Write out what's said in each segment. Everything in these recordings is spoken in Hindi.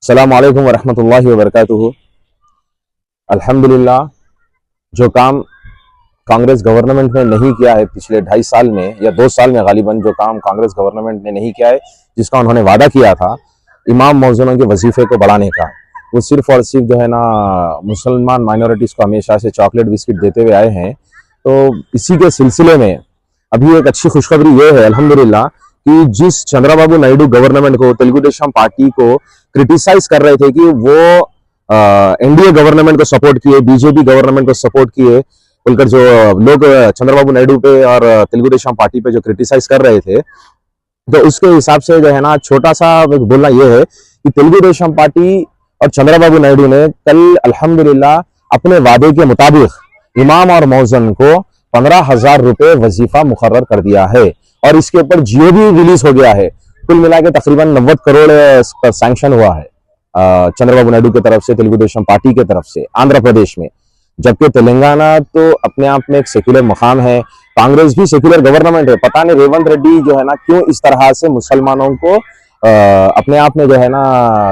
अस्सलामु अलैकुम वरहमतुल्लाहि वबरकातुहू। अल्हम्दुलिल्लाह, जो काम कांग्रेस गवर्नमेंट ने नहीं किया है पिछले 2.5 साल में या 2 साल में, गालिबन जो काम कांग्रेस गवर्नमेंट ने नहीं किया है, जिसका उन्होंने वादा किया था इमाम मौज़ूनों के वजीफे को बढ़ाने का, वो सिर्फ और सिर्फ जो है ना मुसलमान माइनॉरिटीज़ को हमेशा से चॉकलेट बिस्किट देते हुए आए हैं। तो इसी के सिलसिले में अभी एक अच्छी खुशखबरी ये है अल्हम्दुलिल्लाह कि जिस चंद्रबाबू नायडू गवर्नमेंट को, तेलुगु देशम पार्टी को क्रिटिसाइज कर रहे थे कि वो एनडीए गवर्नमेंट को सपोर्ट किए, बीजेपी गवर्नमेंट को सपोर्ट किए बोलकर जो लोग चंद्रबाबू नायडू पे और तेलुगु देशम पार्टी पे जो क्रिटिसाइज कर रहे थे, तो उसके हिसाब से जो है ना छोटा सा बोलना ये है कि तेलुगु देशम पार्टी और चंद्रबाबू नायडू ने कल अल्हम्दुलिल्लाह अपने वादे के मुताबिक इमाम और मौज़न को 15,000 रुपए वजीफा मुकर्रर कर दिया है और इसके ऊपर जियो भी रिलीज हो गया है। कुल मिला के तकरीबन 90 करोड़ का सैंक्शन हुआ है चंद्रबाबू नायडू की तरफ से, तेलुगु देशम पार्टी की तरफ से आंध्र प्रदेश में। जबकि तेलंगाना तो अपने आप में एक सेक्युलर मुकाम है, कांग्रेस भी सेक्युलर गवर्नमेंट है। पता नहीं रेवंत रेड्डी जो है ना क्यों इस तरह से मुसलमानों को अपने आप में जो है ना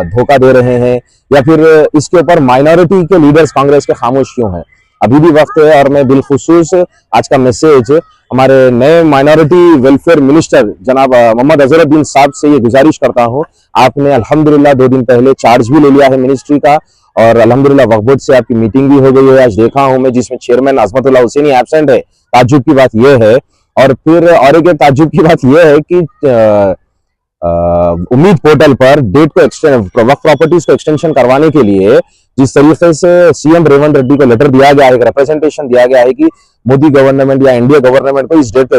धोखा दे रहे हैं, या फिर इसके ऊपर माइनॉरिटी के लीडर्स कांग्रेस के खामोश क्यों हैं। अभी भी वक्त है और मैं बिलखुसूस आज का मैसेज हमारे नए माइनॉरिटी वेलफेयर मिनिस्टर जनाब मोहम्मद अजहरुद्दीन साहब से ये गुजारिश करता हूँ। आपने अल्हम्दुलिल्लाह 2 दिन पहले चार्ज भी ले लिया है मिनिस्ट्री का और अल्हम्दुलिल्लाह वक्फ बोर्ड से आपकी मीटिंग भी हो गई है। आज देखा हूं मैं जिसमें चेयरमैन अजमतुल्लाह हुसैनी एब्सेंट है। ताज्जुब की बात यह है, और फिर और एक ताज्जुब की बात यह है कि उम्मीद पोर्टल पर डेट को वक्फ प्रॉपर्टीज को एक्सटेंशन करवाने के लिए जिस तरीके से सीएम रेवंत रेड्डी को लेटर दिया गया है, एक रिप्रेजेंटेशन दिया गया है कि मोदी गवर्नमेंट या इंडिया गवर्नमेंट को इस डेट को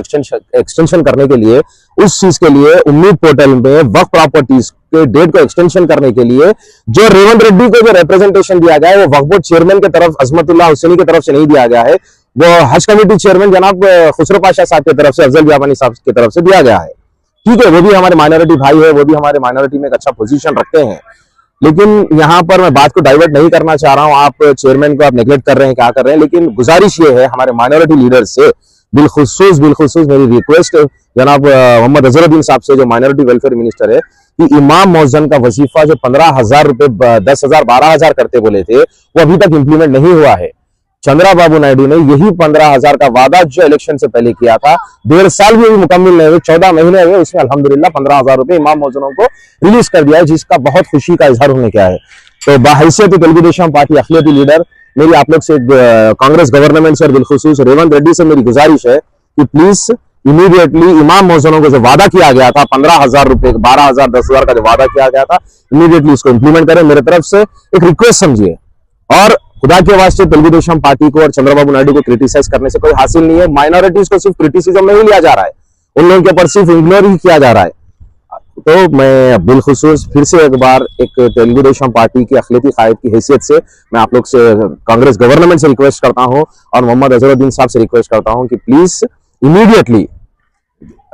एक्सटेंशन करने के लिए, उस चीज के लिए उम्मीद पोर्टल में वक्फ प्रॉपर्टीज के डेट को एक्सटेंशन करने के लिए जो रेवंत रेड्डी को जो रिप्रेजेंटेशन दिया गया है वो वक्फ बोर्ड चेयरमैन की तरफ अजमतुल्लाह हुसैनी की तरफ से नहीं दिया गया है, वो हज कमेटी चेयरमैन जनाब खुसरो पाशा साहब की तरफ से, अफजल बियाबानी साहब की तरफ से दिया गया है। ठीक है, वो भी हमारे माइनॉरिटी भाई है, वो भी हमारे माइनॉरिटी में एक अच्छा पोजीशन रखते हैं, लेकिन यहाँ पर मैं बात को डाइवर्ट नहीं करना चाह रहा हूँ। आप चेयरमैन को आप नेगलेक्ट कर रहे हैं, क्या कर रहे हैं, लेकिन गुजारिश ये है हमारे माइनॉरिटी लीडर से, बिलखुसूस मेरी रिक्वेस्ट जनाब मोहम्मद अजहरुद्दीन साहब से, जो माइनॉरिटी वेलफेयर मिनिस्टर है, कि इमाम मौज़न का वजीफा जो 15,000 रुपए 10,000 12,000 करते बोले थे, वो अभी तक इंप्लीमेंट नहीं हुआ है। चंद्रबाबू नायडू ने यही 15,000 का वादा जो इलेक्शन से पहले किया था, 1.5 साल भी मुकम्मल नहीं हुए, 14 महीने हुए, उसमें अल्हम्दुलिल्लाह 15,000 रुपए इमाम मौज़ूनों को रिलीज कर दिया है, जिसका बहुत खुशी का इजहार होने क्या है। तो बाहैसियत तेलुगु देशम पार्टी अखिलती लीडर मेरी आप लोग से, कांग्रेस गवर्नमेंट से और बिलखुसूस रेवंत रेड्डी से मेरी गुजारिश है कि प्लीज इमीडिएटली इमाम मौज़ूनों को जो वादा किया गया था 15,000 रुपए, 12,000 10,000 का जो वादा किया गया था, इमीडिएटली इसको इंप्लीमेंट करें। मेरे तरफ से एक रिक्वेस्ट समझिए, और खुदा के वास्ते तेलुगु देशम पार्टी को और चंद्रबाबू नायडू को क्रिटिसाइज करने से कोई हासिल नहीं है। माइनॉरिटीज को सिर्फ क्रिटिसिज्म में ही लिया जा रहा है, उन लोगों के ऊपर सिर्फ इग्नोर ही किया जा रहा है। तो मैं बिलखुसूस फिर से एक बार एक तेलुगु देशम पार्टी की अखिलती कायद की हैसियत से मैं आप लोग से, कांग्रेस गवर्नमेंट से रिक्वेस्ट करता हूं और मोहम्मद अजहरुद्दीन साहब से रिक्वेस्ट करता हूं कि प्लीज इमीडिएटली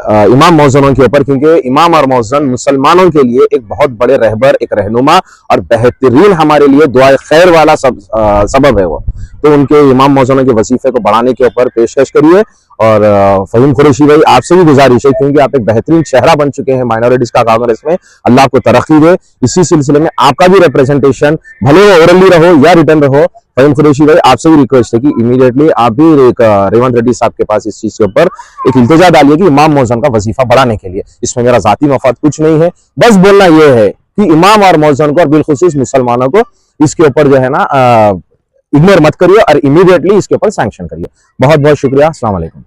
इमाम मौज़ूनों के ऊपर, क्योंकि इमाम और मौज़ून मुसलमानों के लिए एक बहुत बड़े रहबर, एक रहनुमा और बेहतरीन हमारे लिए दुआ खैर वाला सबब है वो, तो उनके इमाम मौज़ूनों के वजीफे को बढ़ाने के ऊपर पेशकश करिए। और फहीम कुरैशी भाई, आपसे भी गुजारिश है, क्योंकि आप एक बेहतरीन चेहरा बन चुके हैं माइनॉरिटीज का कांग्रेस में, अल्लाह आपको तरक्की दे। इसी सिलसिले में आपका भी रिप्रेजेंटेशन भले वो ओरली रहो या रिटर्न रहो, फहीम कुरैशी भाई आपसे भी रिक्वेस्ट है कि इमीडिएटली आप भी एक रेवंत रेड्डी साहब के पास इस चीज के ऊपर एक इल्तिजा डालिए कि इमाम मौज़ून का वजीफा बढ़ाने के लिए। इसमें मेरा जाती मफाद कुछ नहीं है, बस बोलना यह है कि इमाम और मौज़ून को और बिलखुसूस मुसलमानों को इसके ऊपर जो है ना इग्नोर मत करिए और इमीडिएटली इसके ऊपर सैंक्शन करिए। बहुत बहुत शुक्रिया। अस्सलाम वालेकुम।